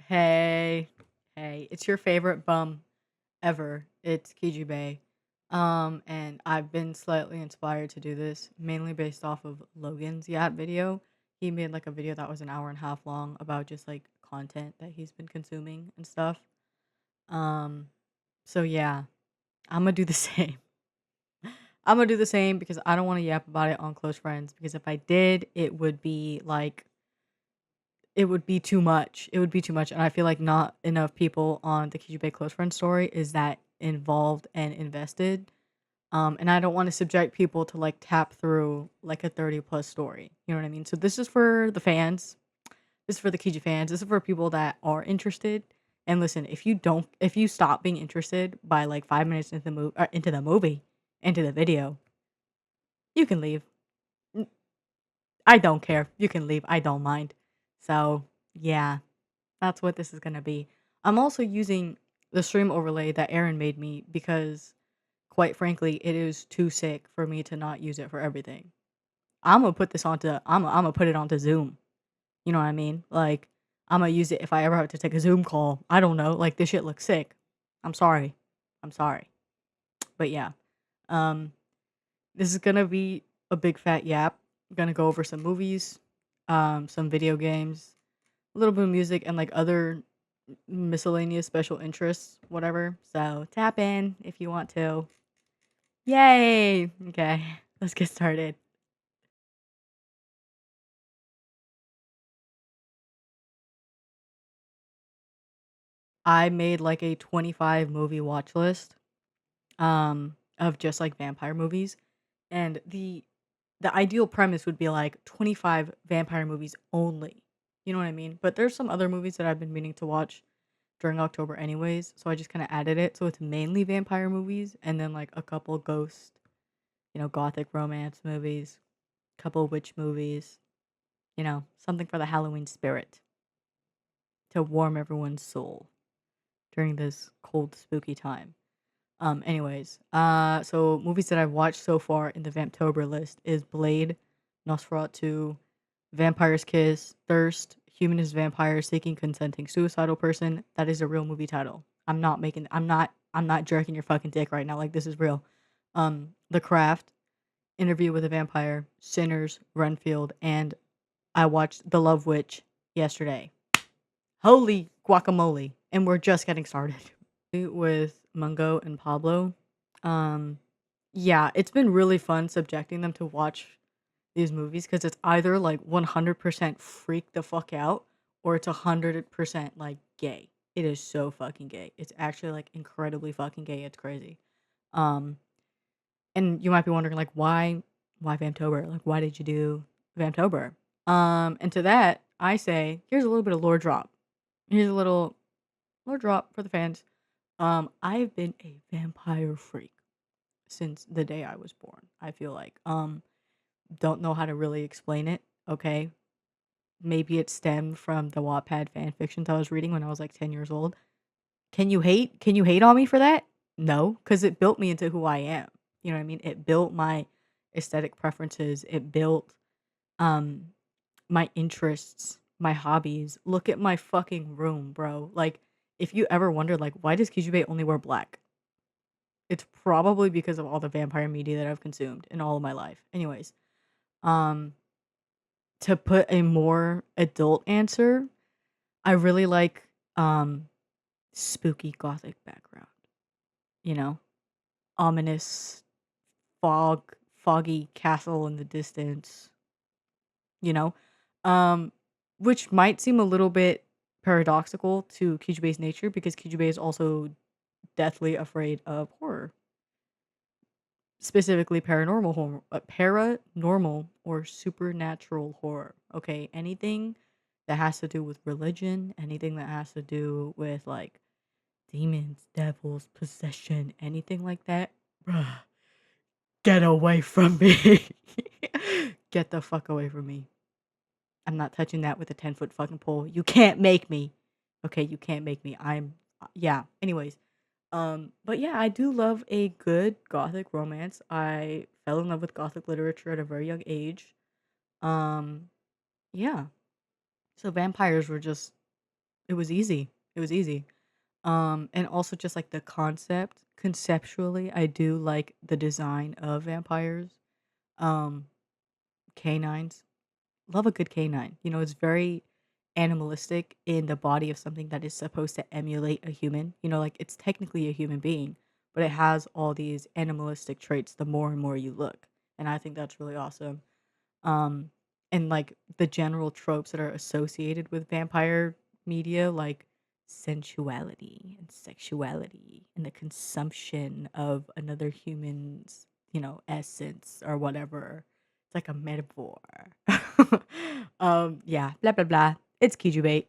Hey, hey, it's your favorite bum ever. It's KIJIBAE. And I've been slightly inspired to do this mainly based off of Logan's Yap video. He made like a video that was an hour and a half long about just like content that he's been consuming and stuff. Um, so yeah, I'm gonna do the same. I'm gonna do the same because I don't want to yap about it on close friends because if I did, it would be too much. It would be too much, and I feel like not enough people on the Kijube close friend story is that involved and invested. And I don't want to subject people to like tap through like a 30 plus story. You know what I mean? So this is for the fans. This is for the Kiji fans. This is for people that are interested. And listen, if you stop being interested by like 5 minutes into the video, you can leave. N- I don't care. You can leave. I don't mind. So yeah. That's what this is gonna be. I'm also using the stream overlay that Aaron made me because, quite frankly, it is too sick for me to not use it for everything. I'm gonna put it onto Zoom. You know what I mean? Like I'm gonna use it if I ever have to take a Zoom call. I don't know. Like this shit looks sick. I'm sorry. I'm sorry. But yeah. Um this is gonna be a big fat yap. Gonna go over some movies, some video games, a little bit of music and like other miscellaneous special interests, whatever. So tap in if you want to. Yay! Okay, let's get started. I made like a 25 movie watch list of just like vampire movies and the ideal premise would be like 25 vampire movies only. You know what I mean? But there's some other movies that I've been meaning to watch during October anyways, so I just kind of added it so it's mainly vampire movies and then like a couple ghost, gothic romance movies, couple witch movies, something for the Halloween spirit to warm everyone's soul during this cold, spooky time. So movies that I've watched so far in the Vamptober list is Blade, Nosferatu, Vampire's Kiss, Thirst, Humanist Vampire Seeking Consenting Suicidal Person. That is a real movie title. I'm not jerking your fucking dick right now. Like this is real. The Craft, Interview with a Vampire, Sinners, Renfield, and I watched The Love Witch yesterday. Holy guacamole. And we're just getting started. With Mungo and Pablo. Um, yeah, it's been really fun subjecting them to watch these movies because it's either like 100% freak the fuck out or it's 100% like gay. It is so fucking gay. It's actually like incredibly fucking gay. It's crazy. Um, and you might be wondering like why Vamptober? Like why did you do Vamptober? And to that I say here's a little bit of lore drop. Here's a little lore drop for the fans. I've been a vampire freak since the day I was born. I feel like don't know how to really explain it. Okay, maybe it stemmed from the Wattpad fan fictions I was reading when I was like 10 years old. Can you hate? Can you hate on me for that? No, because it built me into who I am. You know what I mean? It built my aesthetic preferences. It built um my interests, my hobbies. Look at my fucking room, bro. Like, if you ever wondered, like, why does Kijube only wear black? It's probably because of all the vampire media that I've consumed in all of my life. Anyways, um, to put a more adult answer, I really like spooky gothic background. You know, ominous foggy castle in the distance. You know, um, which might seem a little bit paradoxical to Kijube's nature because Kijube is also deathly afraid of horror, specifically paranormal or supernatural horror. Okay, anything that has to do with religion, anything that has to do with like demons, devils, possession, anything like that. Bruh, get away from me. Get the fuck away from me. I'm not touching that with a 10-foot fucking pole. You can't make me. Okay, you can't make me. Yeah. Anyways, but yeah, I do love a good gothic romance. I fell in love with gothic literature at a very young age. Um, yeah. So vampires were just It was easy. It was easy. And also just like the concept, conceptually, I do like the design of vampires. Um, canines. Love a good canine. You know, it's very animalistic in the body of something that is supposed to emulate a human. You know, like it's technically a human being, but it has all these animalistic traits the more and more you look. And I think that's really awesome. Um, and like the general tropes that are associated with vampire media, like sensuality and sexuality and the consumption of another human's, essence or whatever. It's like a metaphor. Yeah, blah blah blah. It's KIJIBAE.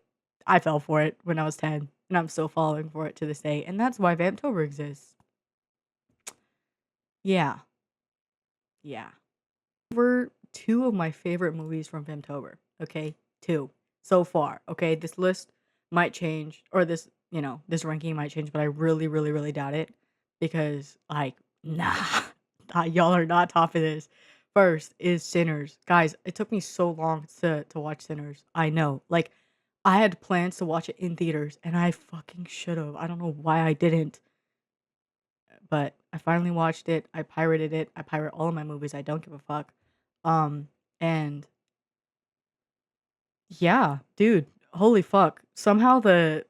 I fell for it when I was 10, and I'm still falling for it to this day, and that's why Vamptober exists. Yeah, yeah. Were 2 of my favorite movies from Vamptober, okay? 2 so far, okay? This list might change or this ranking might change, but I really, really, really doubt it because, like, nah, y'all are not topping this. First is Sinners. Guys, it took me so long to watch Sinners. I know. Like, I had plans to watch it in theaters, and I fucking should've. I don't know why I didn't, but I finally watched it. I pirated it. I pirate all of my movies. I don't give a fuck. Um, and yeah, dude, holy fuck. Somehow the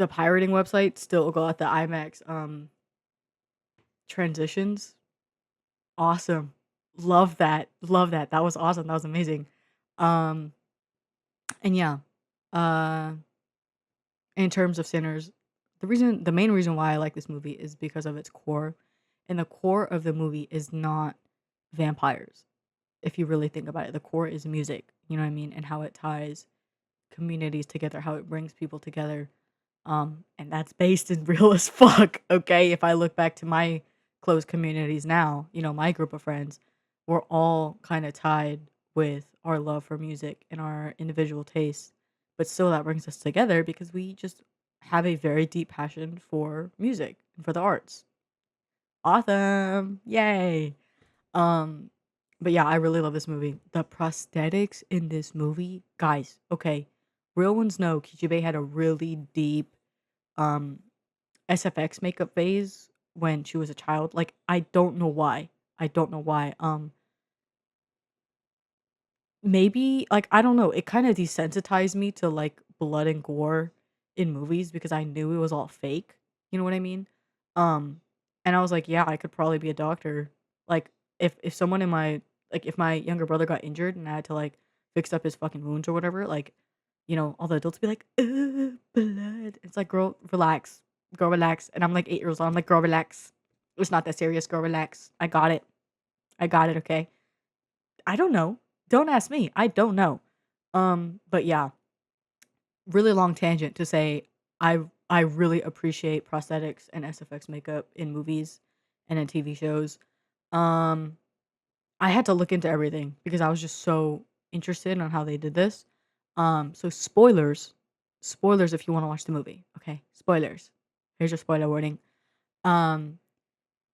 pirating website still got the IMAX transitions. Awesome. Love that. Love that. That was awesome. That was amazing. Um and yeah. Uh in terms of Sinners, the main reason why I like this movie is because of its core. And the core of the movie is not vampires. If you really think about it, the core is music, you know what I mean? And how it ties communities together, how it brings people together. And that's based in real as fuck, okay? If I look back to my close communities now, my group of friends, we're all kind of tied with our love for music and our individual tastes. But still that brings us together because we just have a very deep passion for music and for the arts. Awesome. Yay. Um, but yeah, I really love this movie. The prosthetics in this movie, guys, okay. Real ones know Kichibe had a really deep um SFX makeup phase when she was a child. Like I don't know why. I don't know why. Maybe, like, I don't know, it kinda desensitized me to, like, blood and gore in movies because I knew it was all fake, you know what I mean? Um, and I was like, "Yeah, I could probably be a doctor." Like, if someone in my like, if my younger brother got injured and I had to, like, fix up his fucking wounds or whatever, like, all the adults be like, blood." It's like, "Girl, relax. Girl, relax." And I'm, like, 8 years old, I'm like, "Girl, relax. It's not that serious, girl, relax. I got it. I got it, okay?" I don't know. Don't ask me. I don't know. But yeah, really long tangent to say I really appreciate prosthetics and SFX makeup in movies and in TV shows. Um, I had to look into everything because I was just so interested on how they did this. So spoilers if you want to watch the movie. Okay, spoilers. Here's your spoiler warning. Um,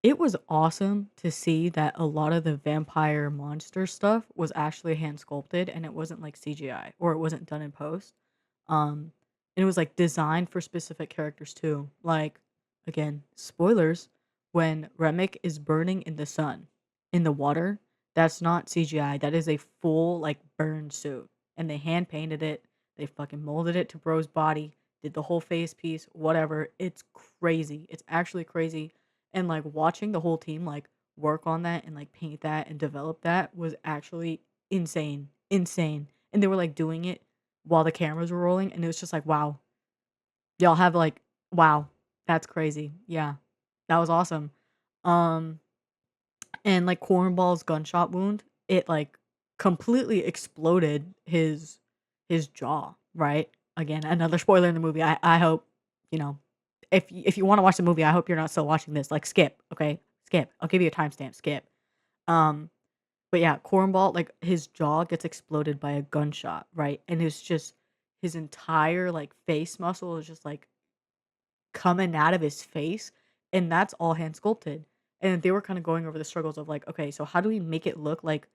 it was awesome to see that a lot of the vampire monster stuff was actually hand sculpted and it wasn't like CGI or it wasn't done in post. Um, and it was like designed for specific characters too. Like, again, spoilers, when Remick is burning in the sun, in the water, that's not CGI. That is a full like burn suit. And they hand painted it. They fucking molded it to Bro's body, did the whole face piece, whatever. It's crazy. It's actually crazy, and, like, watching the whole team, like, work on that and, like, paint that and develop that was actually insane, insane, and they were, like, doing it while the cameras were rolling, and it was just like, "Wow. Y'all have, like wow. That's crazy." Yeah. That was awesome. Um, and, like, Cornball's gunshot wound, it, like, completely exploded his jaw, right? Again, another spoiler in the movie. I hope, you know, if you wanna watch the movie, I hope you're not still watching this, like, skip, okay? Skip. I'll give you a timestamp, skip. Um, but yeah, Cornball, like, his jaw gets exploded by a gunshot, right? And it's just his entire, like, face muscle is just, like, coming out of his face, and that's all hand sculpted. And they were kinda going over the struggles of, like, "Okay, so how do we make it look like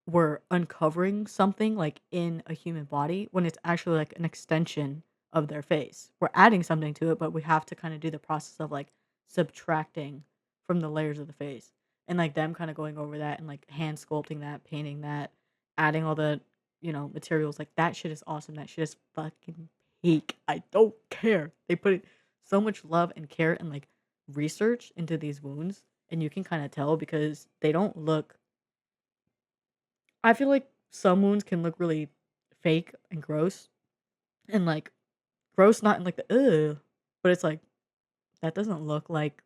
we're uncovering something, like, in a human body when it's actually, like, an extension of their face. We're adding something to it, but we have to kind of do the process of like subtracting from the layers of the face. And like them kind of going over that and like hand sculpting that, painting that, adding all the, materials. Like that shit is awesome. That shit is fucking peak. I don't care. They put so much love and care and like research into these wounds. And you can kind of tell because they don't look. I feel like some wounds can look really fake and gross. And like gross, not in like the ugh, but it's like that doesn't look like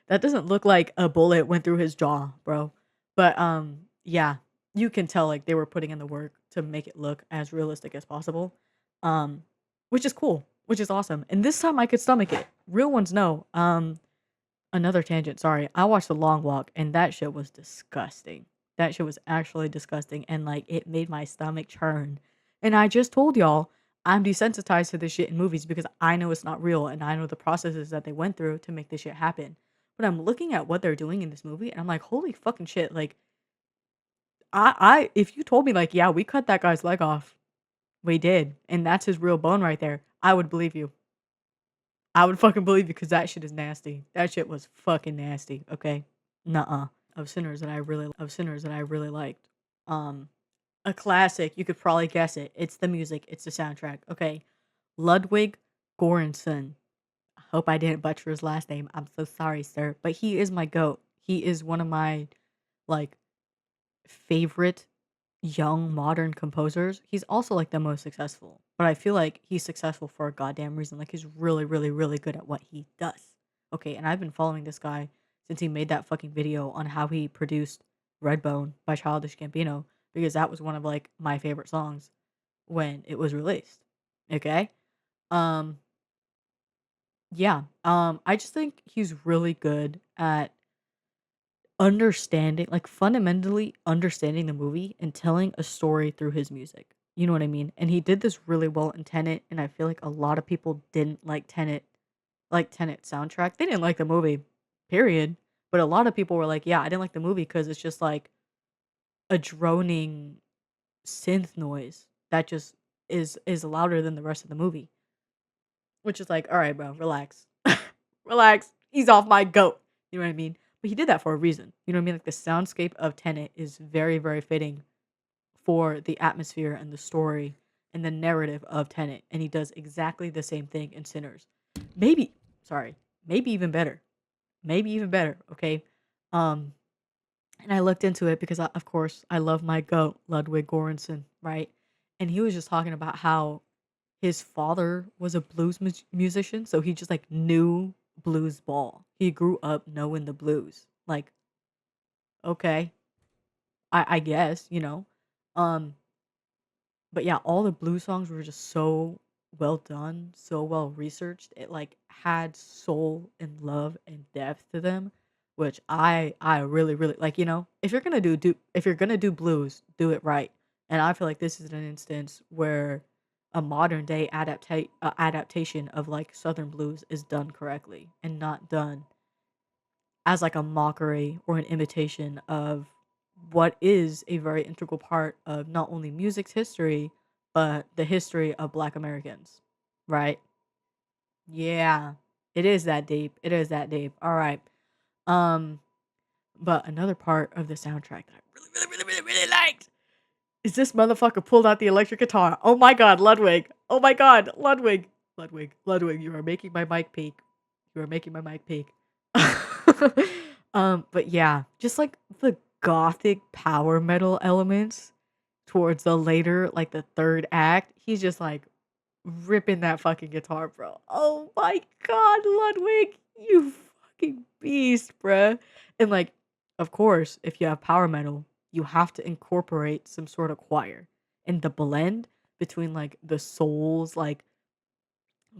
that doesn't look like a bullet went through his jaw, bro. But yeah, you can tell like they were putting in the work to make it look as realistic as possible. Um, which is cool, which is awesome. And this time I could stomach it. Real ones no. Another tangent, sorry. I watched The Long Walk and that shit was disgusting. That shit was actually disgusting and like it made my stomach churn. And I just told y'all I'm desensitized to this shit in movies because I know it's not real and I know the processes that they went through to make this shit happen. But I'm looking at what they're doing in this movie and I'm like, holy fucking shit. Like I if you told me like, yeah, we cut that guy's leg off, we did, and that's his real bone right there, I would believe you. I would fucking believe you because that shit is nasty. That shit was fucking nasty. Okay. Nuh-uh. Of sinners that I really liked. Um, a classic. You could probably guess it. It's the music. It's the soundtrack. Okay. Ludwig Göransson. I hope I didn't butcher his last name. I'm so sorry, sir. But he is my goat. He is one of my like favorite young modern composers. He's also like the most successful, but I feel like he's successful for a goddamn reason. Like he's really, really, really good at what he does. Okay, and I've been following this guy since he made that fucking video on how he produced Redbone by Childish Gambino because that was one of like my favorite songs when it was released. Okay? Um yeah. I just think he's really good at understanding like, fundamentally understanding the movie and telling a story through his music. You know what I mean? And he did this really well in Tenet, and I feel like a lot of people didn't like Tenet soundtrack. They didn't like the movie, period. But a lot of people were like, "Yeah, I didn't like the movie because it's just like a droning synth noise that just is louder than the rest of the movie." Which is like, "All right, bro, relax. Relax. He's off my goat." You know what I mean? But he did that for a reason. You know what I mean? Like the soundscape of Tenet is very, very fitting for the atmosphere and the story and the narrative of Tenet. And he does exactly the same thing in Sinners. Maybe, sorry, maybe even better. Maybe even better. Okay. Um, and I looked into it because, of course, I love my goat, Ludwig Göransson, right? And he was just talking about how his father was a blues musician, so he just like knew blues ball. He grew up knowing the blues. Like, okay, I guess, Um, but yeah, all the blues songs were just so well done, so well researched. It like had soul and love and depth to them, which I really really like. If you're gonna if you're gonna do blues, do it right. And I feel like this is an instance where a modern day adaptation of like Southern blues is done correctly and not done as like a mockery or an imitation of what is a very integral part of not only music's history but the history of Black Americans, right? Yeah, it is that deep. It is that deep. All right. Um, but another part of the soundtrack that I really, really, really, really, really liked is this motherfucker pulled out the electric guitar. Oh my god, Ludwig. Oh my god, Ludwig. Ludwig, you are making my mic peak. You are making my mic peak. But yeah, just like the gothic power metal elements towards the later, like the third act, he's just like ripping that fucking guitar, bro. Oh my god, Ludwig, you fucking beast, bruh. And like, of course, if you have power metal, you have to incorporate some sort of choir. And the blend between like the souls, like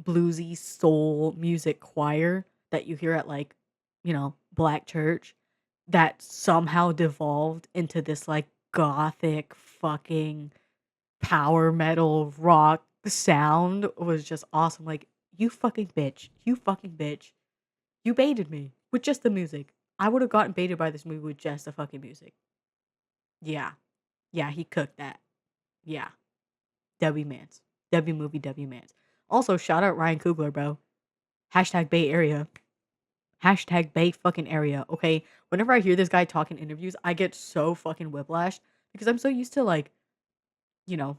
bluesy soul music choir that you hear at like, black church that somehow devolved into this like gothic fucking power metal rock sound was just awesome. Like, you fucking bitch. You fucking bitch. You baited me with just the music. I would have gotten baited by this movie with just the fucking music. Yeah. Yeah, he cooked that. Yeah. W Mans. W movie W Mans. Also, shout out Ryan Coogler, bro. Hashtag Bay Area. Hashtag Bay fucking area. Okay. Whenever I hear this guy talk in interviews, I get so fucking whiplash because I'm so used to like, you know,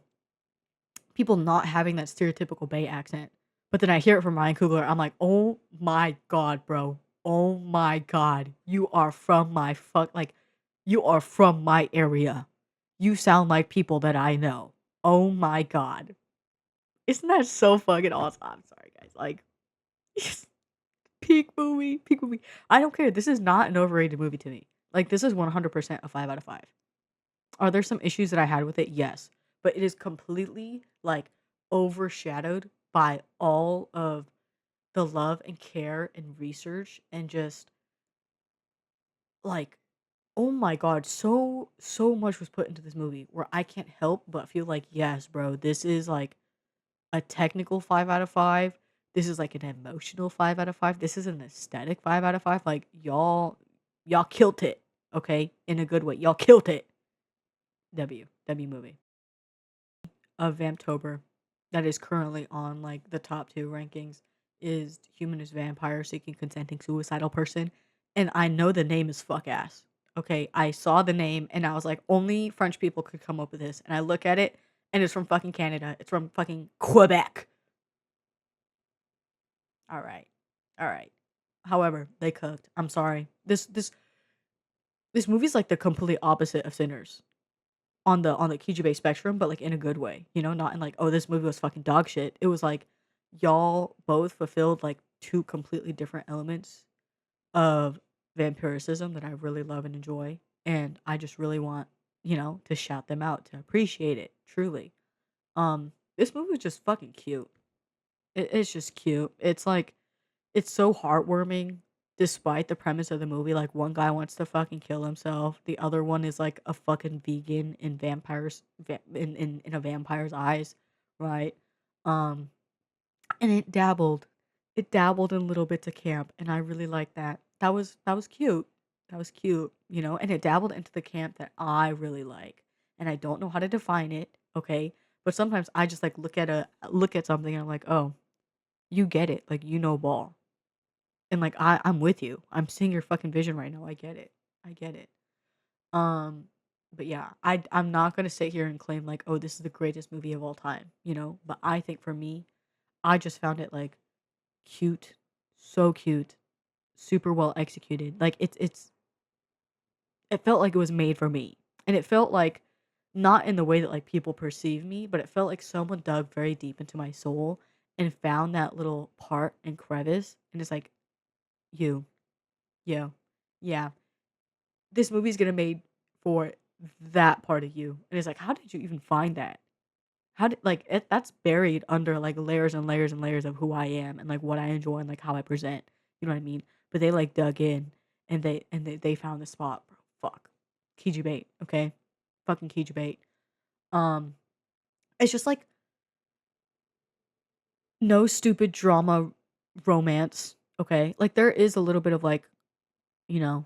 people not having that stereotypical Bay accent. But then I hear it from Ryan Coogler. I'm like, oh my god, bro. Oh my god. You are from my you are from my area. You sound like people that I know. Oh my god. Isn't that so fucking awesome? I'm sorry, guys. Like, peak movie, peak movie. I don't care. This is not an overrated movie to me. Like, this is 100% a 5 out of 5. Are there some issues that I had with it? Yes. But it is completely, like, overshadowed by all of the love and care and research and just, like, oh my god, so much was put into this movie where I can't help but feel like, yes, bro, this is, like, a technical 5 out of 5. This is, like, an emotional 5 out of 5. This is an aesthetic 5 out of 5. Like, y'all killed it, okay? In a good way. Y'all killed it. W movie. Of Vamptober that is currently on like the top 2 rankings is Humanist Vampire Seeking Consenting Suicidal Person. And I know the name is fuck ass. Okay, I saw the name and I was like, only French people could come up with this. And I look at it and it's from fucking Canada. It's from fucking Quebec. All right. All right. However, they cooked. I'm sorry. This movie's like the complete opposite of Sinners. On the KIJIBAE spectrum, but, like, in a good way, you know? Not in, like, "Oh, this movie was fucking dog shit." It was, like, y'all both fulfilled, like, 2 completely different elements of vampiricism that I really love and enjoy, and I just really want, to shout them out, to appreciate it, truly. This movie was just fucking cute. It's just cute. It's so heartwarming despite the premise of the movie, like, one guy wants to fucking kill himself, the other one is, like, a fucking vegan in vampires va in a vampire's eyes, right? Um, and it dabbled in little bits of camp, and I really liked that. That was cute. That was cute, and it dabbled into the camp that I really like, and I don't know how to define it, okay? But sometimes I just, like, look at something and I'm like, "Oh, you get it, like, you know ball." And, like, I'm with you. I'm seeing your fucking vision right now. I get it. I get it. Um, but yeah, I'm not gonna sit here and claim like, "Oh, this is the greatest movie of all time," But I think for me, I just found it, like, cute, so cute, super well executed. Like, it felt like it was made for me. And it felt like not in the way that, like, people perceive me, but it felt like someone dug very deep into my soul and found that little part and crevice, and it's like, "You, you, yeah, this movie's gonna made for that part of you." And it's like, how did you even find that? How did like that's buried under like layers and layers and layers of who I am and like what I enjoy and like how I present. You know what I mean? But they like dug in and they found the spot, bro. Fuck. KIJIBAE, okay? Fucking KIJIBAE. Um, it's just like no stupid drama romance, okay? Like there is a little bit of like, you know,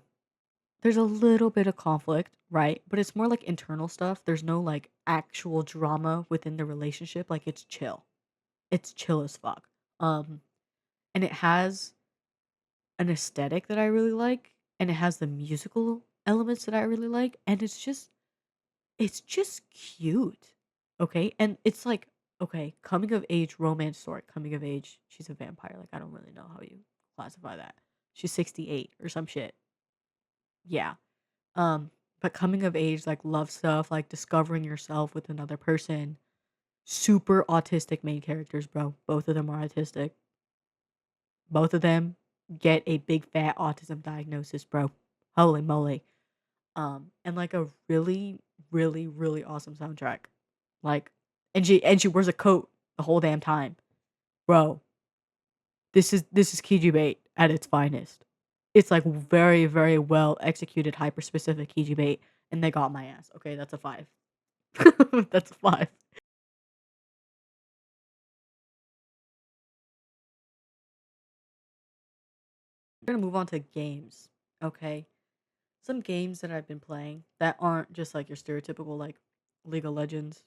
there's a little bit of conflict, right? But it's more like internal stuff. There's no like actual drama within the relationship. Like it's chill. It's chill as fuck. Um and it has an aesthetic that I really like and it has the musical elements that I really like and it's just cute. Okay? And it's like okay, coming of age romance story, coming of age. She's a vampire. Like I don't really know how you classify that. She's 68 or some shit. Yeah. But coming of age, like love stuff, like discovering yourself with another person. Super autistic main characters, bro. Both of them are autistic. Both of them get a big fat autism diagnosis, bro. Holy moly. And like a really, really, really awesome soundtrack. Like, and she wears a coat the whole damn time, bro. This is KIJIBAE at its finest. It's like very, very well executed, hyper specific KIJIBAE, and they got my ass. Okay, that's a 5. That's a 5. We're gonna move on to games. Okay. Some games that I've been playing that aren't just like your stereotypical like League of Legends,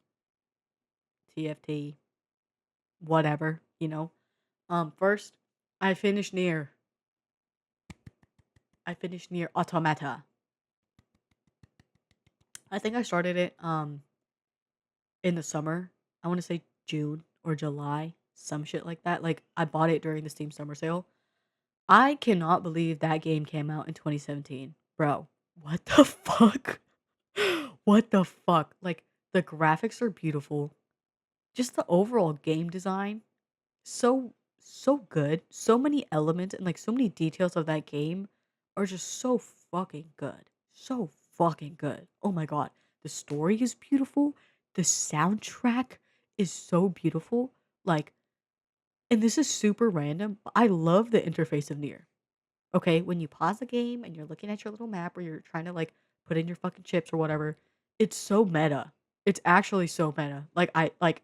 TFT, whatever, you know. First, I finished near automata. I think I started it in the summer. I want to say June or July, some shit like that. Like I bought it during the Steam summer sale. I cannot believe that game came out in 2017. Bro, what the fuck? What the fuck? Like the graphics are beautiful. Just the overall game design, so so good. So many elements and like so many details of that game are just so fucking good. So fucking good. Oh my god. The story is beautiful. The soundtrack is so beautiful. Like, and this is super random, but I love the interface of Nier. Okay, when you pause the game and you're looking at your little map or you're trying to like put in your fucking chips or whatever, it's so meta. It's actually so meta. Like I like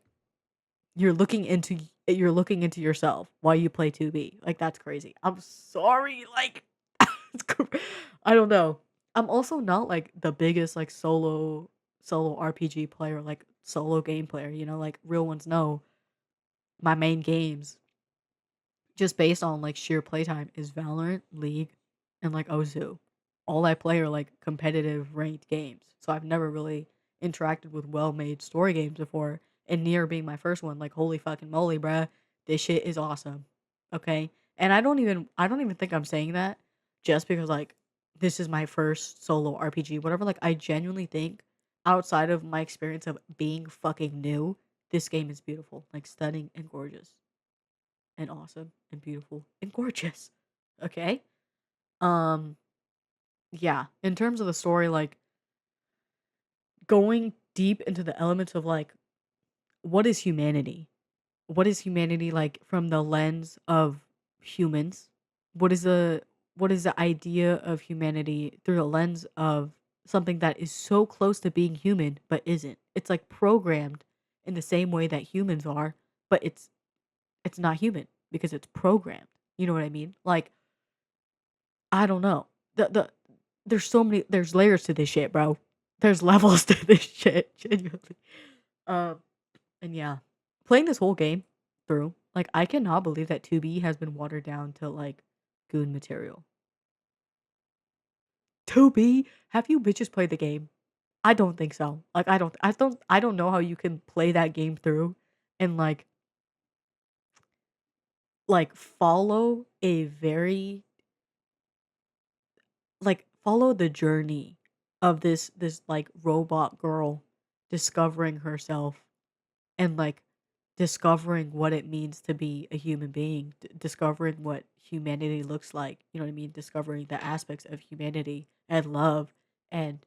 you're looking into yourself while you play 2B. Like that's crazy. I'm sorry. Like I don't know. I'm also not like the biggest like solo RPG player, like solo game player, like real ones know my main games just based on like sheer playtime is Valorant, League, and like Osu. All I play are like competitive ranked games. So I've never really interacted with well-made story games before. And Nier being my first one, like holy fucking moly, bruh, this shit is awesome. Okay? And I don't even think I'm saying that just because like this is my first solo RPG, whatever. Like I genuinely think outside of my experience of being fucking new, this game is beautiful, like stunning and gorgeous and awesome and beautiful and gorgeous. Okay? Um yeah, in terms of the story, like going deep into the elements of like what is humanity? What is humanity like from the lens of humans? What is the what is the idea of humanity through the lens of something that is so close to being human but isn't? It's like programmed in the same way that humans are, but it's not human because it's programmed. You know what I mean? Like I don't know. There's so many there's layers to this shit, bro. There's levels to this shit, genuinely. Um, and yeah, playing this whole game through, like I cannot believe that 2B has been watered down to like goon material. 2B, have you bitches played the game? I don't think so. Like I don't know how you can play that game through and like follow a very like follow the journey of this like robot girl discovering herself and like discovering what it means to be a human being, discovering what humanity looks like, you know what I mean, discovering the aspects of humanity and love and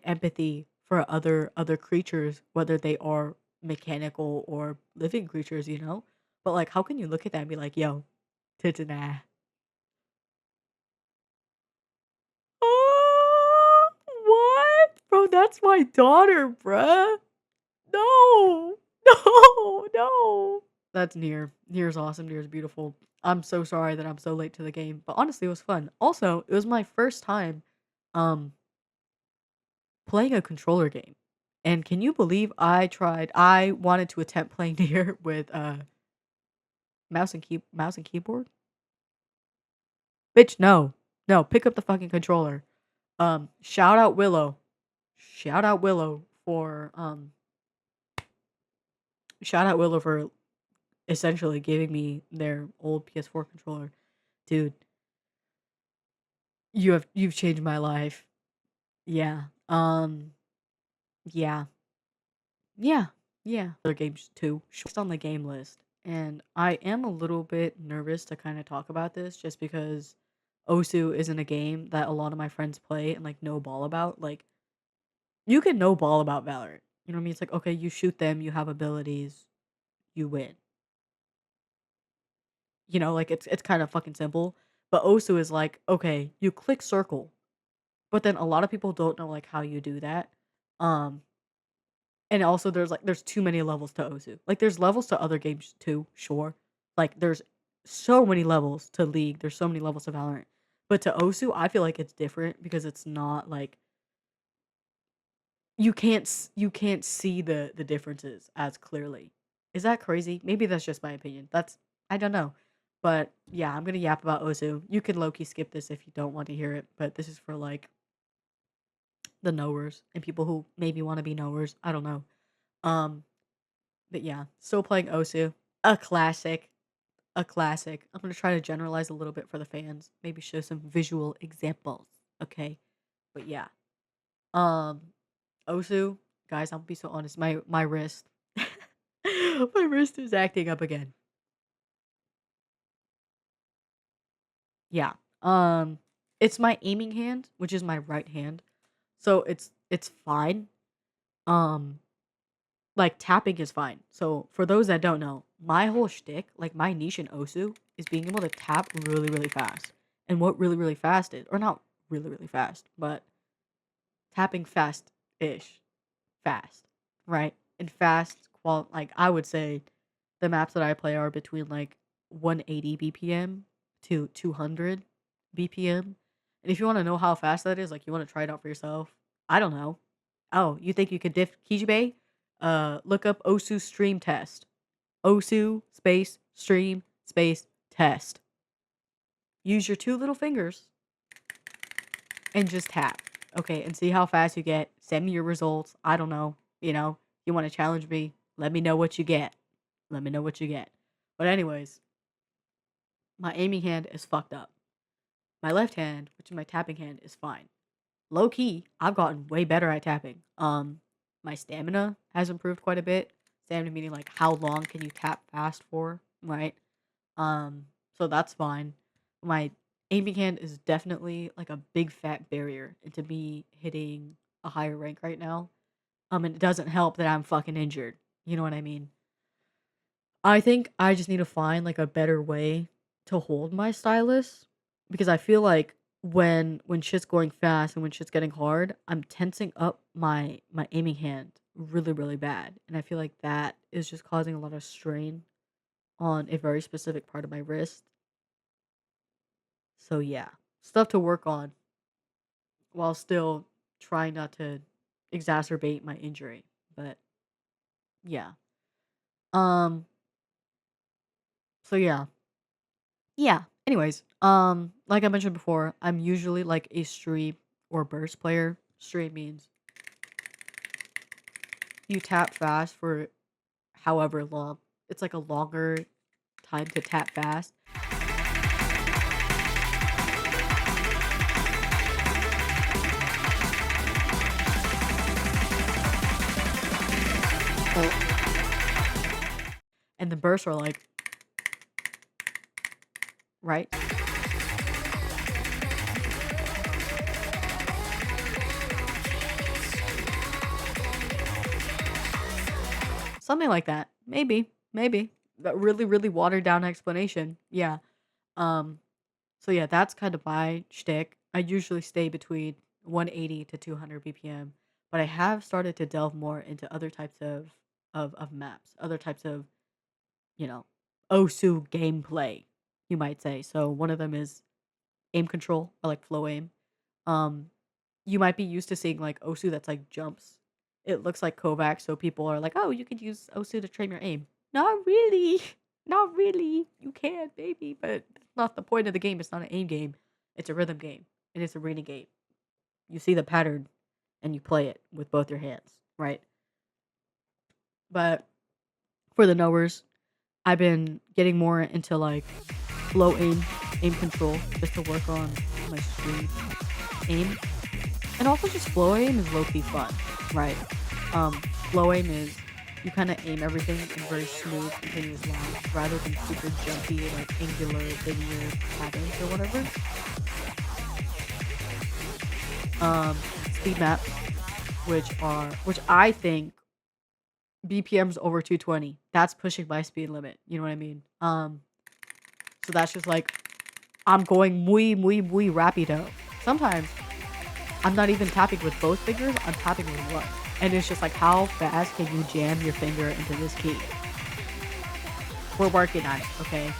empathy for other creatures, whether they are mechanical or living creatures, but like how can you look at that and be like, yo, tits and ass. Oh, what? Bro, that's my daughter, bruh. No. No, no. That's Nier. Nier's awesome. Nier's beautiful. I'm so sorry that I'm so late to the game, but honestly, it was fun. Also, it was my first time um playing a controller game. And can you believe I wanted to attempt playing Nier with mouse and keyboard? Bitch, no. No, pick up the fucking controller. Shout out Willow. Shout out Willow for shout out Willow for essentially giving me their old PS4 controller. Dude, you've changed my life. Yeah. Yeah. Yeah. Yeah. Other games too. Just on the game list. And I am a little bit nervous to kind of talk about this just because Osu isn't a game that a lot of my friends play and like know ball about. Like you can know ball about Valorant. You know what I mean? It's like, okay, you shoot them, you have abilities, you win. Like it's kind of fucking simple. But Osu is like, okay, you click circle, but then a lot of people don't know like how you do that. Um, and also there's too many levels to Osu. Like there's levels to other games too, sure. Like there's so many levels to League. There's so many levels to Valorant. But to Osu, I feel like it's different because it's not like you can't see the differences as clearly. Is that crazy? Maybe that's just my opinion. I don't know. But yeah, I'm gonna yap about Ozu. You can low key skip this if you don't want to hear it, but this is for like the knowers and people who maybe want to be knowers. I don't know. Um, but yeah, still playing Osu. A classic. A classic. I'm gonna try to generalize a little bit for the fans. Maybe show some visual examples. Okay. But yeah. Um Osu, guys, I'll be so honest. My wrist. My wrist is acting up again. Yeah. Um it's my aiming hand, which is my right hand. So it's fine. Um like tapping is fine. So for those that don't know, my whole shtick, like my niche in Osu, is being able to tap really, really fast. And what really, really fast is, or not really, really fast, but tapping fast ish. Fast. Right? And fast like I would say the maps that I play are between like 180 BPM to 200 BPM. And if you want to know how fast that is, like you want to try it out for yourself, I don't know. Oh, you think you could diff KIJIBAE? Look up Osu stream test. Osu space stream space test. Use your two little fingers and just tap. Okay, and see how fast you get. Send me your results. I don't know. You want to challenge me? Let me know what you get. Let me know what you get. But anyways, my aiming hand is fucked up. My left hand, which is my tapping hand, is fine. Low key, I've gotten way better at tapping. My stamina has improved quite a bit. Stamina meaning like how long can you tap fast for, right? So that's fine. My aiming hand is definitely like a big fat barrier into me hitting a higher rank right now. And it doesn't help that I'm fucking injured. You know what I mean? I think I just need to find like a better way to hold my stylus because I feel like when shit's going fast and when shit's getting hard, I'm tensing up my aiming hand really really bad, and I feel like that is just causing a lot of strain on a very specific part of my wrist. So yeah, stuff to work on while still trying not to exacerbate my injury. But yeah. Um so yeah. Yeah. Anyways, like I mentioned before, I'm usually like a stream or burst player. Stream means you tap fast for however long. It's like a longer time to tap fast. Oh, and the bursts are like, right? Something like that. Maybe. Maybe. But really, really watered down explanation. Yeah. Um, so yeah, that's kind of my shtick. I usually stay between 180 to 200 BPM, but I have started to delve more into other types of maps, other types of, you know, Osu gameplay, you might say. So one of them is aim control or like flow aim. Um, you might be used to seeing like Osu that's like jumps. It looks like Kovac, so people are like, "Oh, you could use Osu to train your aim." Not really, not really. You can, maybe, but that's not the point of the game. It's not an aim game. It's a rhythm game, and it's a reading game. You see the pattern, and you play it with both your hands, right? But for the knowers, I've been getting more into like flow aim control, just to work on my stream aim. And also just flow aim is low key fun, right? Flow aim is you kind of aim everything in very smooth, continuous lines rather than super jumpy, like angular, linear patterns or whatever. Speed maps, which I think BPMs over 220. That's pushing my speed limit. You know what I mean? So that's just like I'm going muy rapido. Sometimes I'm not even tapping with both fingers, I'm tapping with one. And it's just like, how fast can you jam your finger into this key? We're working on it, okay?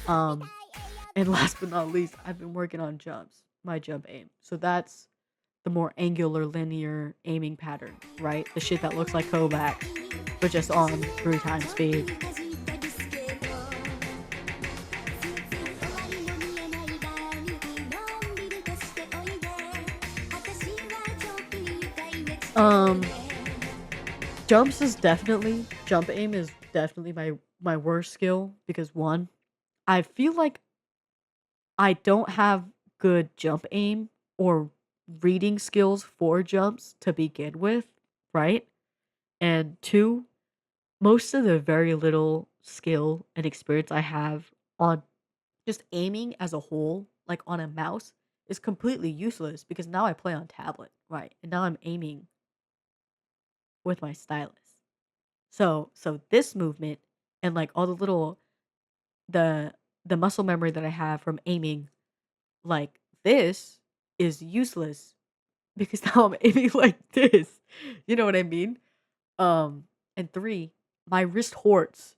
Um, and last but not least, I've been working on jumps, my jump aim. So that's the more angular linear aiming pattern, right? The shit that looks like Kovacs, but just on 3 times speed. Um, jump aim is definitely my worst skill because one, I feel like I don't have good jump aim or reading skills for jumps to begin with, right? And two, most of the very little skill and experience I have on just aiming as a whole, like on a mouse, is completely useless because now I play on tablet, right? And now I'm aiming with my stylus. So this movement and like all the little the the muscle memory that I have from aiming like this is useless because now I'm aiming like this. You know what I mean? And three, my wrist hurts.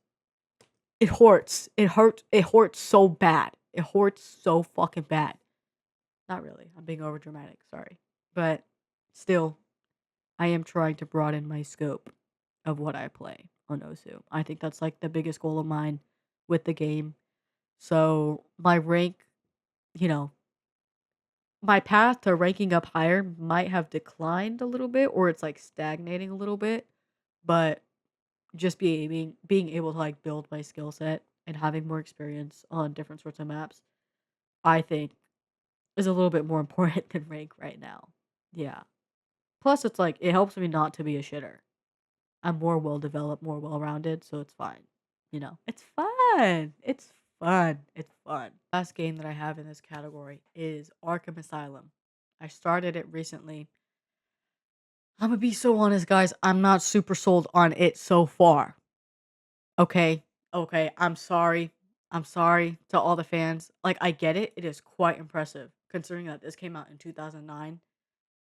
It hurts. It hurts. It hurts so bad. It hurts so fucking bad. Not really. I'm being over dramatic. Sorry, but still, I am trying to broaden my scope of what I play on Osu. I think that's like the biggest goal of mine with the game. So my rank, you know, my path to ranking up higher might have declined a little bit or it's like stagnating a little bit, but just being able to like build my skill set and having more experience on different sorts of maps, I think is a little bit more important than rank right now. Yeah. Plus it's like it helps me not to be a shitter. I'm more well developed, more well rounded, so it's fine. You know, it's fun. It's fun. It's fun. Last game that I have in this category is Arkham Asylum. I started it recently. I'm gonna be so honest, guys. I'm not super sold on it so far. Okay. Okay. I'm sorry. I'm sorry to all the fans. Like, I get it. It is quite impressive considering that this came out in 2009.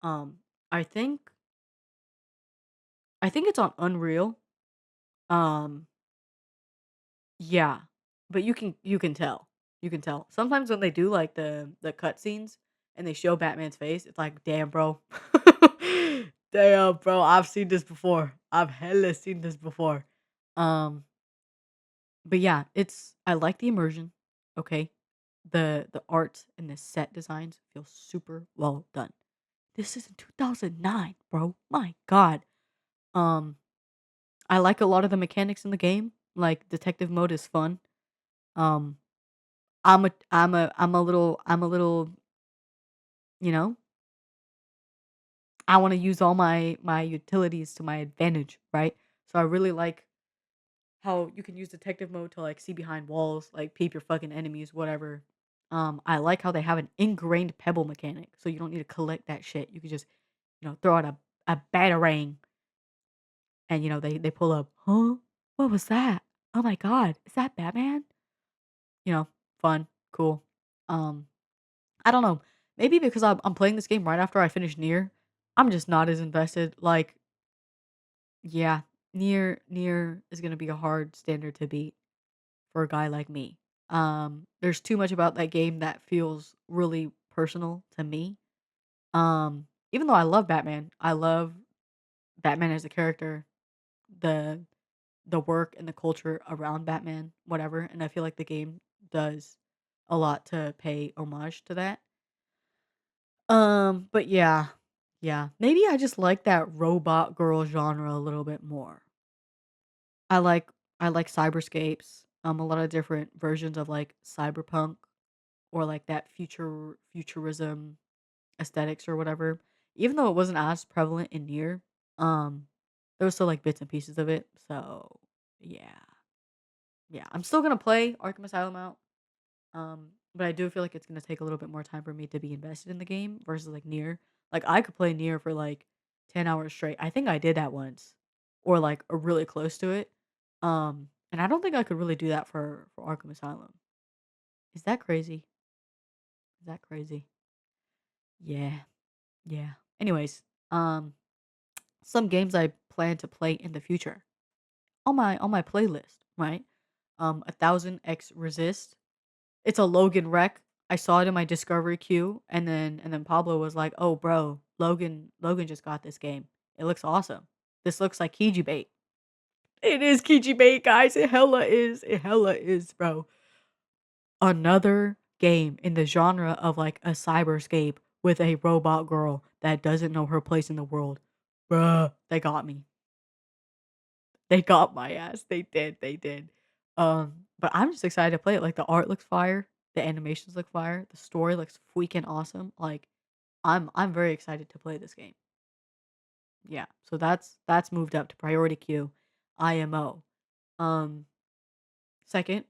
Um, I think I think it's on Unreal. Um, Yeah, but you can tell. You can tell. Sometimes when they do like the cutscenes and they show Batman's face, it's like, damn, bro. Damn, bro. I've seen this before. I've hella seen this before. Um, but yeah, it's I like the immersion. Okay. The art and the set designs feel super well done. This is in 2009, bro. My god. Um, I like a lot of the mechanics in the game. Like detective mode is fun. Um, I'm a little, you know, I wanna use all my utilities to my advantage, right? So I really like how you can use detective mode to, like, see behind walls, like, peep your fucking enemies, whatever. I like how they have an ingrained pebble mechanic, so you don't need to collect that shit. You can just, throw out a batarang and, they pull up, "Huh? What was that? Oh my god, is that Batman?" You know, fun, cool. Um I don't know. Maybe because I'm playing this game right after I finish Nier, I'm just not as invested. Like, yeah, Nier is gonna be a hard standard to beat for a guy like me. There's too much about that game that feels really personal to me. Even though I love Batman, I love Batman as a character, the the work and the culture around Batman, whatever. And I feel like the game does a lot to pay homage to that. But yeah. Yeah. Maybe I just like that robot girl genre a little bit more. I like I like cyberscapes, a lot of different versions of like cyberpunk or like that futurism aesthetics or whatever. Even though it wasn't as prevalent in Nier, um, there was still like bits and pieces of it. So yeah. Yeah. I'm still gonna play Arkham Asylum out. But I do feel like it's gonna take a little bit more time for me to be invested in the game versus like Nier. Like I could play Nier for like 10 hours straight. I think I did that once, or like really close to it. And I don't think I could really do that for Arkham Asylum. Is that crazy? Is that crazy? Yeah, yeah. Anyways, um, some games I plan to play in the future on my playlist, right? 1000 X Resist. It's a Logan rec. I saw it in my discovery queue, and then Pablo was like, "Oh, bro, Logan just got this game. It looks awesome. This looks like KIJIBAE." It is KIJIBAE, guys. It hella is. It hella is, bro. Another game in the genre of like a cyberscape with a robot girl that doesn't know her place in the world. Bruh, they got me. They got my ass. They did. They did. But I'm just excited to play it. Like the art looks fire, the animations look fire, the story looks freaking awesome. Like I'm very excited to play this game. Yeah. So that's moved up to priority queue. IMO. Um Second,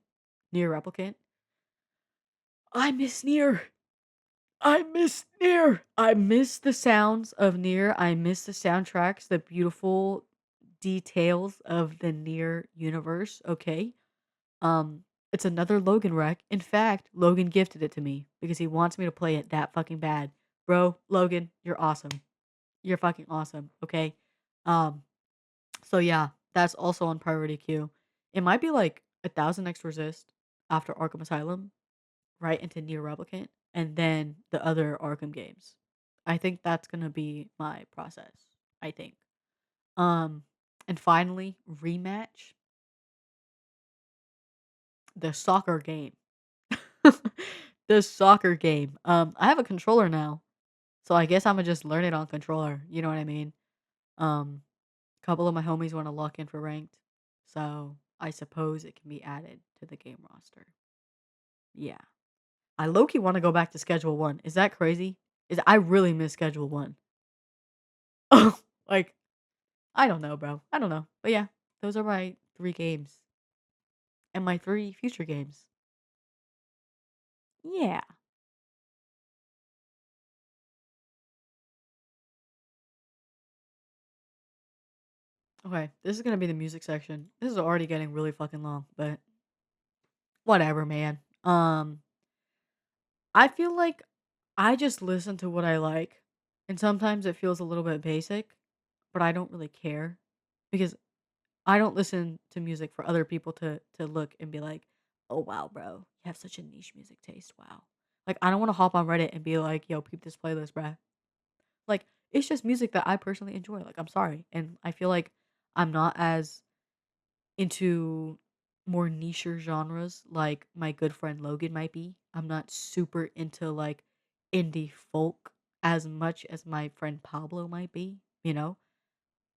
Near Replicant. I miss Near. I miss Near. I miss the sounds of Near. I miss the soundtracks, the beautiful details of the Near universe. Okay. Um, it's another Logan wreck. In fact, Logan gifted it to me because he wants me to play it that fucking bad. Bro, Logan, you're awesome. You're fucking awesome. Okay. Um, so yeah, that's also on priority queue. It might be like 1,000 X Resist after Arkham Asylum, right into Near Replicant, and then the other Arkham games. I think that's gonna be my process. I think. Um, and finally, rematch the soccer game. The soccer game. I have a controller now, so I guess Imma just learn it on controller, you know what I mean? Um, Couple of my homies wanna lock in for ranked, so I suppose it can be added to the game roster. Yeah. I low key wanna go back to Schedule 1. Is that crazy? Is I really miss Schedule 1. Like, I don't know, bro. I don't know. But yeah, those are my 3 games and my 3 future games. Yeah. Okay, this is gonna be the music section. This is already getting really fucking long, but whatever, man. I feel like I just listen to what I like, and sometimes it feels a little bit basic, but I don't really care because I don't listen to music for other people to look and be like, "Oh wow, bro, you have such a niche music taste. Wow." Like I don't want to hop on Reddit and be like, "Yo, peep this playlist, bruh." Like it's just music that I personally enjoy. Like I'm sorry, and I feel like I'm not as into more niche genres like my good friend Logan might be. I'm not super into like indie folk as much as my friend Pablo might be, you know?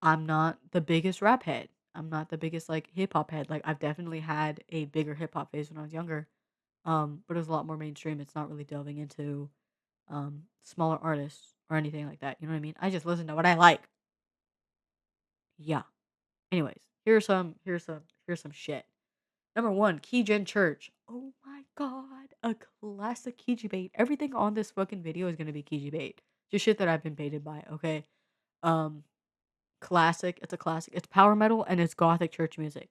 I'm not the biggest rap head. I'm not the biggest like hip hop head. Like I've definitely had a bigger hip hop phase when I was younger. But it was a lot more mainstream. It's not really delving into smaller artists or anything like that. You know what I mean? I just listen to what I like. Yeah. Anyways, here's some shit. Number 1, Keygen Church. Oh my god, a classic Kiji bait. Everything on this fucking video is gonna be Kiji bait. Just shit that I've been baited by, okay? Um, Classic. It's a classic. It's power metal and it's gothic church music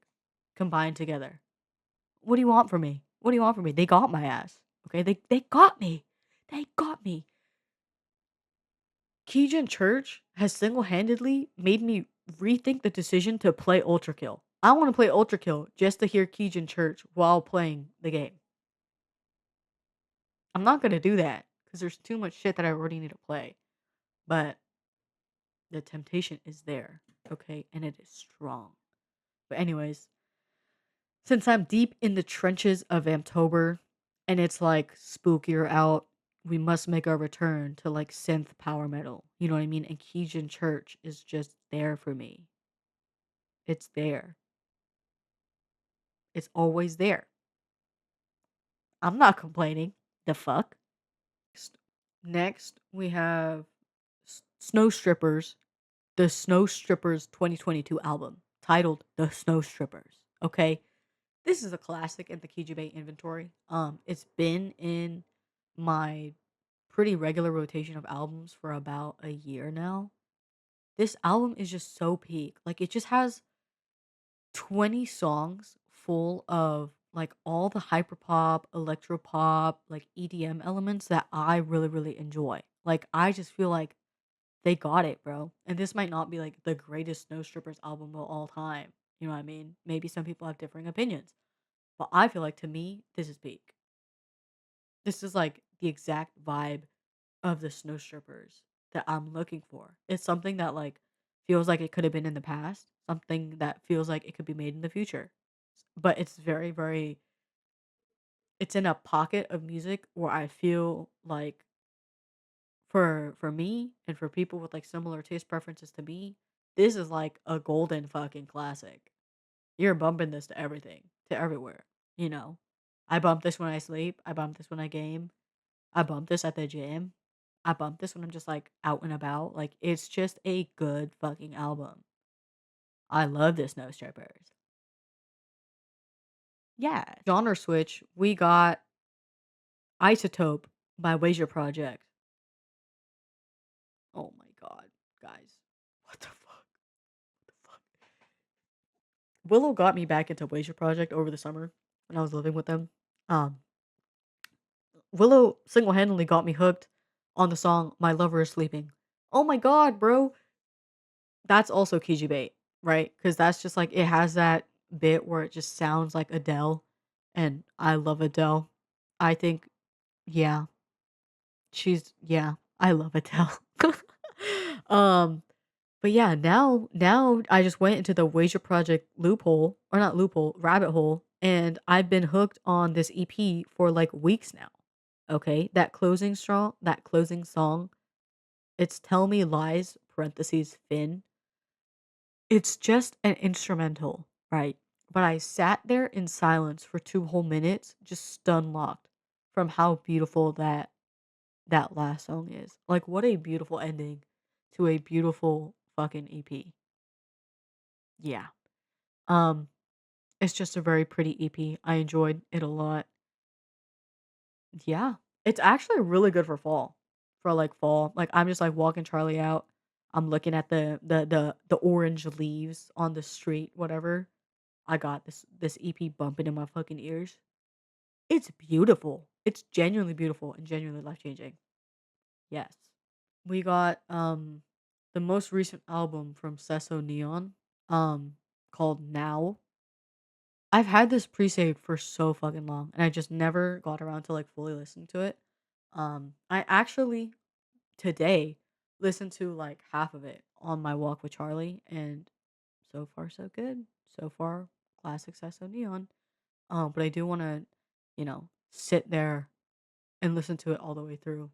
combined together. What do you want from me? What do you want from me? They got my ass. Okay? They got me. They got me. Keygen Church has single-handedly made me rethink the decision to play Ultra Kill. I want to play Ultra Kill just to hear Keygen Church while playing the game. I'm not gonna do that because there's too much shit that I already need to play. But the temptation is there, okay, and it is strong. But anyways, since I'm deep in the trenches of Amtober and it's like spookier out, we must make our return to like synth power metal. You know what I mean? And Keygen Church is just there for me. It's there. It's always there. I'm not complaining. The fuck? Next we have Snow Strippers, the Snow Strippers 2022 album titled The Snow Strippers. Okay. This is a classic in the KIJIBAE inventory. It's been in my pretty regular rotation of albums for about a year now. This album is just so peak. Like it just has 20 songs full of like all the hyperpop, electropop, like EDM elements that I really, really enjoy. Like I just feel like they got it, bro. And this might not be like the greatest Snow Strippers album of all time. You know what I mean? Maybe some people have differing opinions. But I feel like to me, this is peak. This is like the exact vibe of the snow strippers that I'm looking for. It's something that like feels like it could have been in the past, something that feels like it could be made in the future. But it's very, very it's in a pocket of music where I feel like for me and for people with like similar taste preferences to me, this is like a golden fucking classic. You're bumping this to everything, to everywhere, you know. I bump this when I sleep, I bump this when I game, I bump this at the gym. I bump this when I'm just like out and about. Like it's just a good fucking album. I love this No Strippers. Yeah. Genre switch, we got Isotope by Wasia Project. Oh my god, guys. What the fuck? What the fuck? Willow got me back into Wasia Project over the summer when I was living with them. Um Willow single-handedly got me hooked on the song My Lover is Sleeping. Oh my god, bro. That's also KIJIBAE, right? Because that's just like it has that bit where it just sounds like Adele, and I love Adele. I think, yeah, yeah, I love Adele. um, but yeah, now I just went into the Wager Project loophole, or not loophole, rabbit hole, and I've been hooked on this EP for like weeks now. Okay, that closing song, it's Tell Me Lies parentheses Finn. It's just an instrumental, right? But I sat there in silence for 2 whole minutes, just stun locked from how beautiful that last song is. Like, what a beautiful ending to a beautiful fucking EP. Yeah. Um, it's just a very pretty EP. I enjoyed it a lot. Yeah. It's actually really good for fall. For, like, fall. Like, I'm just, like, walking Charlie out. I'm looking at the orange leaves on the street, whatever. I got this EP bumping in my fucking ears. It's beautiful. It's genuinely beautiful and genuinely life changing. Yes. We got the most recent album from Sesso Neon, called Now. I've had this pre-saved for so fucking long and I just never got around to like fully listening to it. I actually today listened to like half of it on my walk with Charlie, and so far so good. So far, classic Sesso Neon. But I do wanna, sit there and listen to it all the way through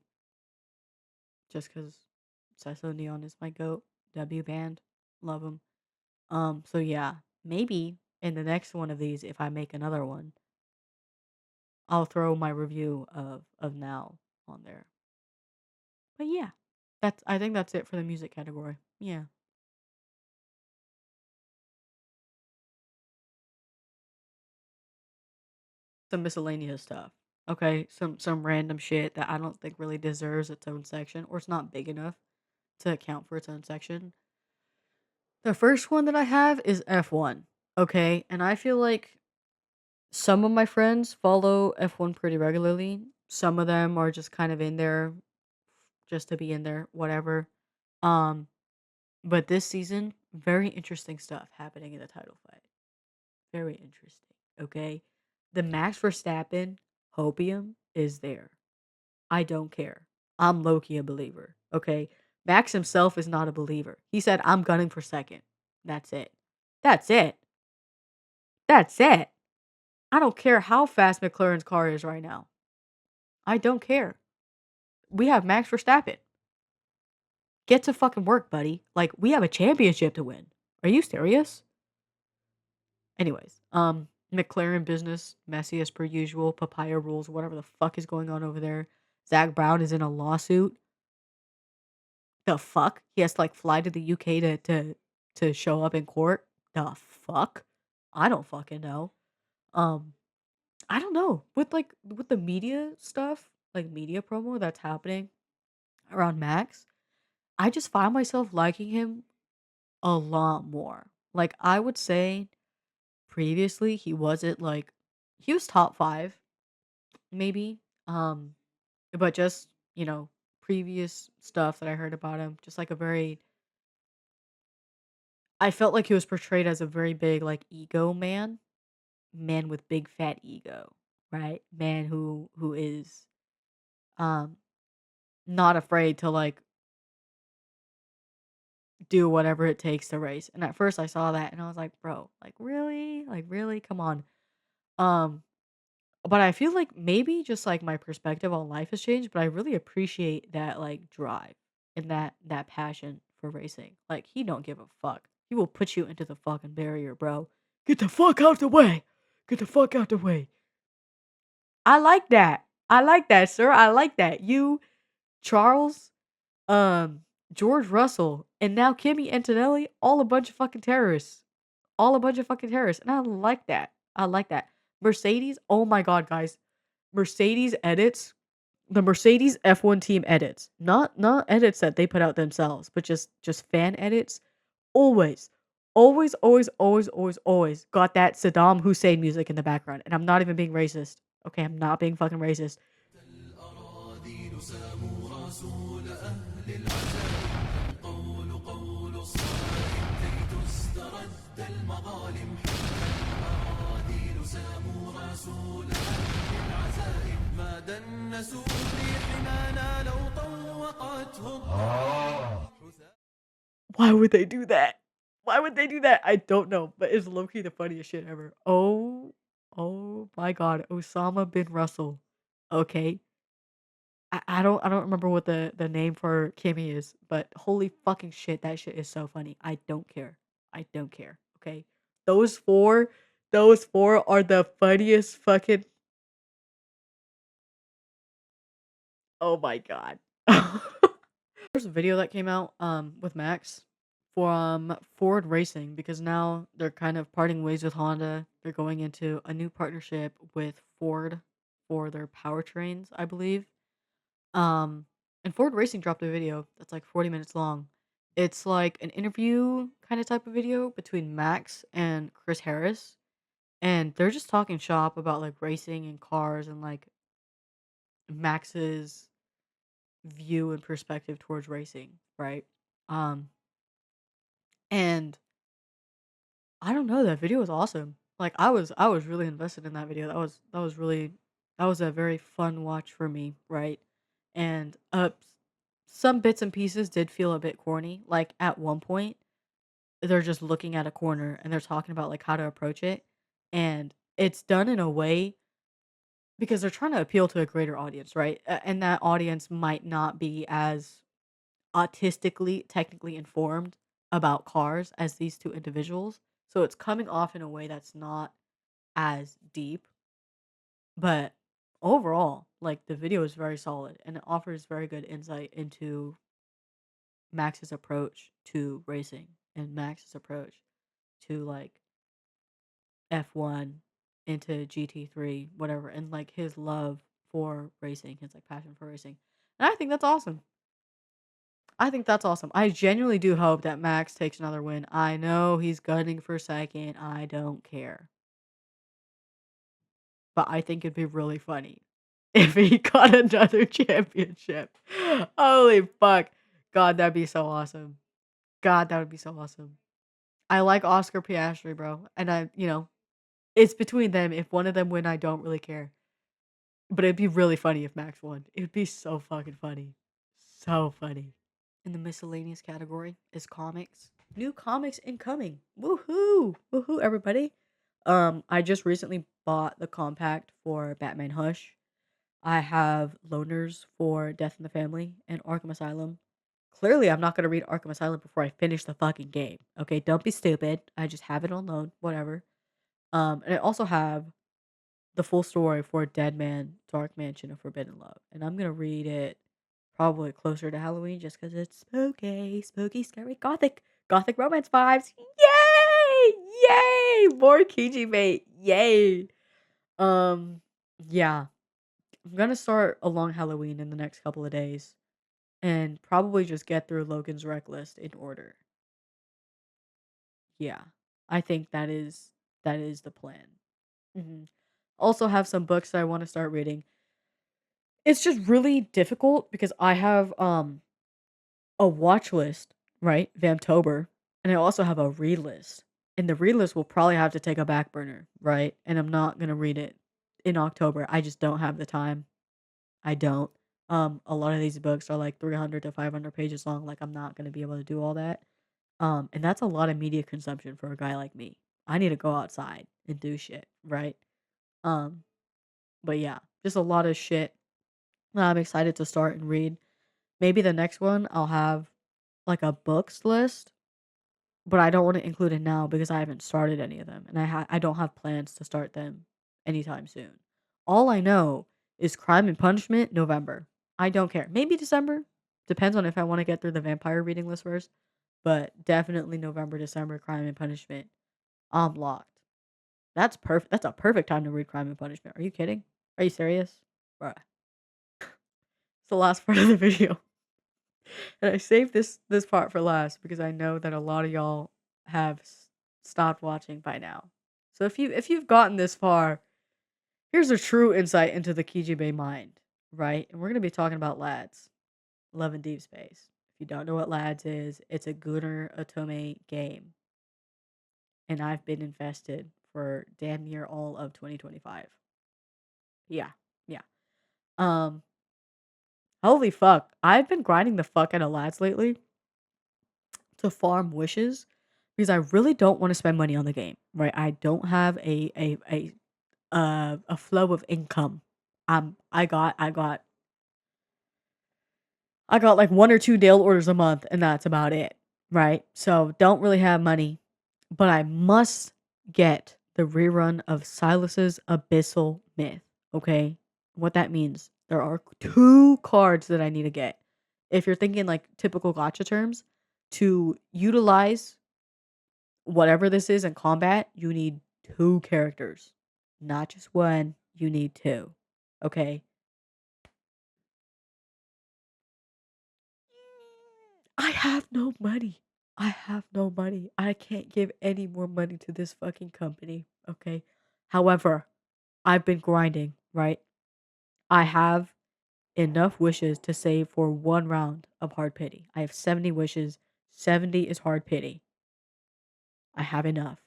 just 'cause Sasso Neon is my goat. W band. Love 'em. So yeah, maybe in the next one of these, if I make another one, I'll throw my review of Now on there. But yeah, I think that's it for the music category. Yeah. Some miscellaneous stuff. Okay, some random shit that I don't think really deserves its own section, or it's not big enough to account for its own section. The first one that I have is F1. Okay, and I feel like some of my friends follow F1 pretty regularly. Some of them are just kind of in there just to be in there, whatever. Um, but this season, very interesting stuff happening in the title fight. Very interesting. Okay. The Max Verstappen hopium is there. I don't care. I'm low-key a believer. Okay. Max himself is not a believer. He said, I'm gunning for second. That's it. That's it. That's it. I don't care how fast McLaren's car is right now. I don't care. We have Max Verstappen. Get to fucking work, buddy. Like, we have a championship to win. Are you serious? Anyways, McLaren business, messy as per usual, papaya rules, whatever the fuck is going on over there. Zach Brown is in a lawsuit. The fuck? He has to like fly to the UK to show up in court. The fuck? I don't fucking know. Um, I don't know. With the media stuff, like media promo that's happening around Max, I just find myself liking him a lot more. Like I would say previously he was top 5 maybe. But just, previous stuff that I heard about him, just like a very I felt like he was portrayed as a very big like ego man, man with big fat ego, right? Man who is um, not afraid to, like, do whatever it takes to race. And at first I saw that and I was like, "Bro, like, really? Like, really? Come on." Um, but I feel like maybe just, like, my perspective on life has changed, but I really appreciate that, like, drive and that passion for racing. Like, he don't give a fuck. He will put you into the fucking barrier, bro. "Get the fuck out the way. Get the fuck out the way." I like that. I like that, sir. I like that. You, Charles, um, George Russell, and now Kimmy Antonelli, all a bunch of fucking terrorists. All a bunch of fucking terrorists, and I like that. I like that. Mercedes, oh my god, guys. Mercedes edits, the Mercedes F1 team edits, not edits that they put out themselves, but just fan edits, always, always, always, always, always, always got that Saddam Hussein music in the background, and I'm not even being racist. Okay, I'm not being fucking racist. الأراذل ساموا رسول أهل العزائم القول قول الصائم كي تسترد المظالم الأراذل ساموا رسول أهل العزائم ما دنسوا ريحنا لو طوقته الضرائب Why would they do that? Why would they do that? I don't know, but it's low key the funniest shit ever. Oh my god, Osama bin Russell. Okay. I don't remember what the name for Kimmy is, but holy fucking shit, that shit is so funny. I don't care. I don't care. Okay. Those four, those four are the funniest fucking. Oh my god. There's a video that came out with Max from Ford Racing because now they're kind of parting ways with Honda. They're going into a new partnership with Ford for their powertrains, I believe. Um, and Ford Racing dropped a video that's like 40 minutes long. It's like an interview kind of type of video between Max and Chris Harris, and they're just talking shop about like racing and cars and like Max's view and perspective towards racing, right? Um, and I don't know, that video was awesome. Like I was really invested in that video. That was really that was a very fun watch for me, right? And some bits and pieces did feel a bit corny. Like at one point, they're just looking at a corner and they're talking about like how to approach it. And it's done in a way because they're trying to appeal to a greater audience, right? And that audience might not be as autistically technically informed about cars as these two individuals. So it's coming off in a way that's not as deep, but overall, like the video is very solid and it offers very good insight into Max's approach to racing and Max's approach to like F1 into GT3, whatever, and like his love for racing, his like passion for racing. And I think that's awesome. I think that's awesome. I genuinely do hope that Max takes another win. I know he's gunning for second. I don't care. But I think it'd be really funny if he got another championship. Holy fuck. God, that'd be so awesome. God, that would be so awesome. I like Oscar Piastri, bro. And it's between them. If one of them win, I don't really care. But it'd be really funny if Max won. It'd be so fucking funny. So funny. In the miscellaneous category is comics. New comics incoming. Woohoo! Woohoo, everybody. I just recently bought the compact for Batman Hush. I have loaners for Death in the Family and Arkham Asylum. Clearly, I'm not going to read Arkham Asylum before I finish the fucking game. Okay, don't be stupid. I just have it on loan, whatever. And I also have the full story for Dead Man, Dark Mansion of Forbidden Love. And I'm going to read it probably closer to Halloween just because it's spooky, spooky, scary, gothic romance vibes. Yay! Yay! More KIJIBAE. Yay! Um, yeah. I'm gonna start a long Halloween in the next couple of days and probably just get through Logan's rec list in order. Yeah. I think that is the plan. Also have some books that I want to start reading. It's just really difficult because I have a watch list, right? Vamptober, and I also have a read list. And the read list will probably have to take a back burner, right? And I'm not gonna read it in October. I just don't have the time. I don't. A lot of these books are like 300 to 500 pages long. Like I'm not gonna be able to do all that. And that's a lot of media consumption for a guy like me. I need to go outside and do shit, right? Um, but yeah, just a lot of shit that I'm excited to start and read. Maybe the next one I'll have like a books list, but I don't want to include it now because I haven't started any of them, and I don't have plans to start them anytime soon. All I know is Crime and Punishment November. I don't care. Maybe December. Depends on if I want to get through the vampire reading list first, but definitely November, December, Crime and Punishment. I'm locked. That's perfect. That's a perfect time to read Crime and Punishment. Are you kidding? Are you serious? Bruh. It's the last part of the video. And I saved this part for last because I know that a lot of y'all have stopped watching by now. So if you've gotten this far, here's a true insight into the KIJIBAE mind, right? And we're gonna be talking about lads, Love and Deep Space. If you don't know what lads is, it's a Gunnar Otome game, and I've been invested for damn near all of 2025. Yeah, yeah. Um, holy fuck, I've been grinding the fuck out of lads lately to farm wishes because I really don't want to spend money on the game, right? I don't have a flow of income. I got like one or two Dale orders a month and that's about it, right? So don't really have money, but I must get the rerun of Silas's Abyssal Myth, okay? What that means, there are two cards that I need to get. If you're thinking like typical gotcha terms, to utilize whatever this is in combat, you need two characters, not just one. You need two. Okay. I have no money. I have no money. I can't give any more money to this fucking company. Okay. However, I've been grinding, right? I have enough wishes to save for one round of hard pity. I have 70 wishes. 70 is hard pity. I have enough.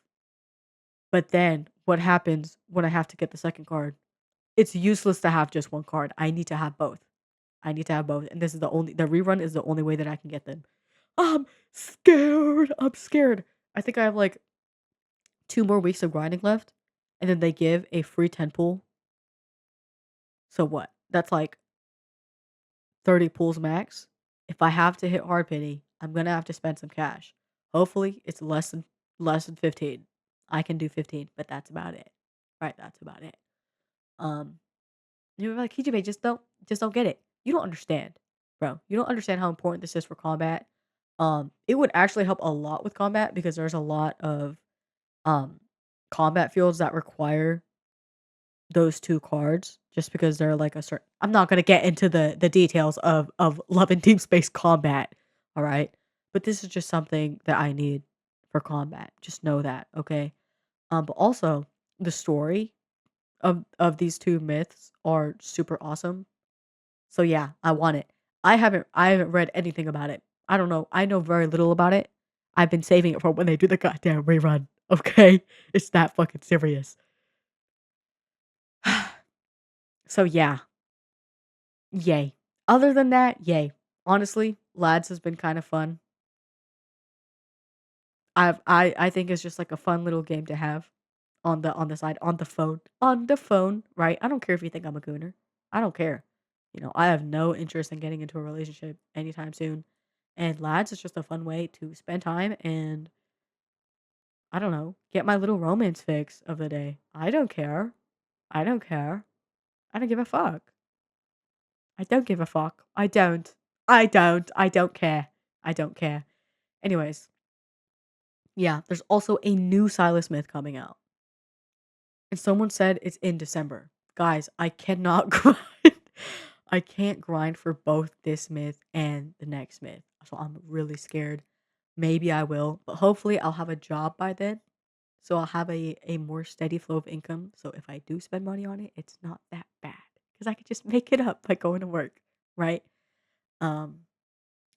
But then what happens when I have to get the second card? It's useless to have just one card. I need to have both. I need to have both. And this is the rerun is the only way that I can get them. I'm scared. I'm scared. I think I have like 2 more weeks of grinding left. And then they give a free 10 pool. So what? That's like 30 pools max. If I have to hit hard pity, I'm gonna have to spend some cash. Hopefully it's less than 15. I can do 15, but that's about it. Right, that's about it. Um You're like, "KGB, just don't get it. You don't understand, bro. You don't understand how important this is for combat." It would actually help a lot with combat because there's a lot of um combat fields that require those two cards just because they're like a certain I'm not gonna get into the details of Love and Deep Space combat, all right? But this is just something that I need for combat. Just know that, okay? But also the story of these two myths are super awesome. So yeah, I want it. I haven't read anything about it. I don't know. I know very little about it. I've been saving it for when they do the goddamn rerun. Okay? It's that fucking serious. So yeah, yay. Other than that, yay. Honestly, lads has been kind of fun. I think it's just like a fun little game to have on the side on the phone, right? I don't care if you think I'm a gooner. I don't care. I have no interest in getting into a relationship anytime soon. And lads is just a fun way to spend time and I don't know, get my little romance fix of the day. I don't care. I don't care. I don't give a fuck. I don't give a fuck. I don't. I don't. I don't care. I don't care. Anyways, yeah, there's also a new Silas Smith coming out. And someone said it's in December. Guys, I cannot grind. I can't grind for both this myth and the next myth. So I'm really scared. Maybe I will, but hopefully I'll have a job by then. So I'll have a more steady flow of income. So if I do spend money on it, it's not that bad. Because I could just make it up by going to work. Right? Um,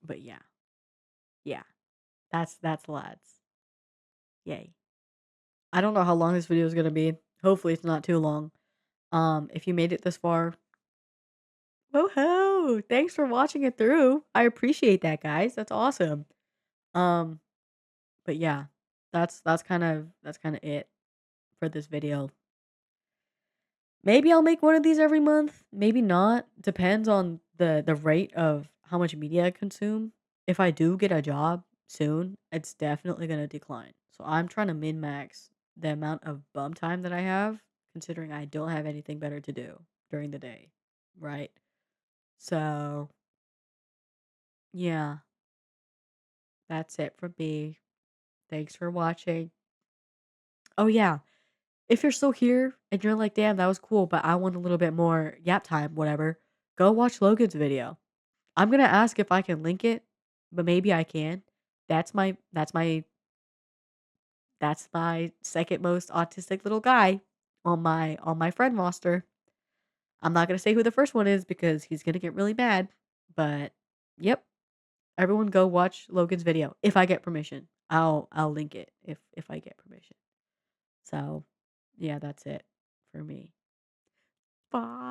but yeah. Yeah. That's lads. Yay. I don't know how long this video is gonna be. Hopefully it's not too long. If you made it this far, Ho ho! Thanks for watching it through. I appreciate that, guys. That's awesome. Um, but yeah, that's kind of it for this video. Maybe I'll make one of these every month, maybe not. Depends on the rate of how much media I consume. If I do get a job soon, it's definitely gonna decline. So I'm trying to min max the amount of bum time that I have, considering I don't have anything better to do during the day, right? So yeah, that's it from me. Thanks for watching. Oh yeah, if you're still here and you're like, damn, that was cool, but I want a little bit more yap time, whatever, go watch Logan's video. I'm gonna ask if I can link it, but maybe I can. That's my second most autistic little guy on my friend roster. I'm not gonna say who the first one is because he's gonna get really mad. But yep, everyone go watch Logan's video if I get permission. I'll link it if I get permission. So yeah, that's it for me. Bye.